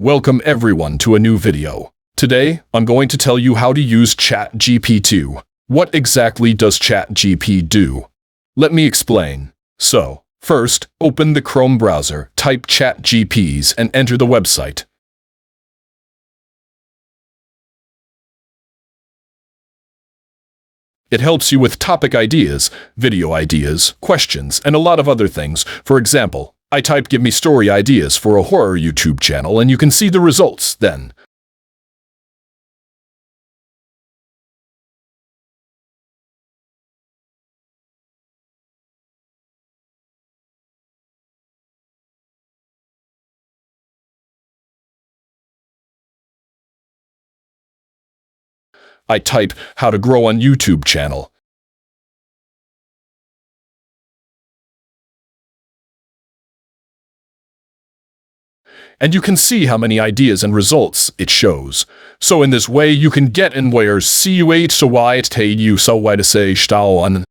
Welcome everyone to a new video. Today, I'm going to tell you how to use ChatGPT. What exactly does ChatGPT do? Let me explain. So, first, open the Chrome browser, type ChatGPT and enter the website. It helps you with topic ideas, video ideas, questions, and a lot of other things. For example, I typed "give me story ideas for a horror YouTube channel" and you can see the results then. I type "how to grow on YouTube channel." And you can see how many ideas and results it shows. So in this way, you can get in where see you so why it you so why to say stau on.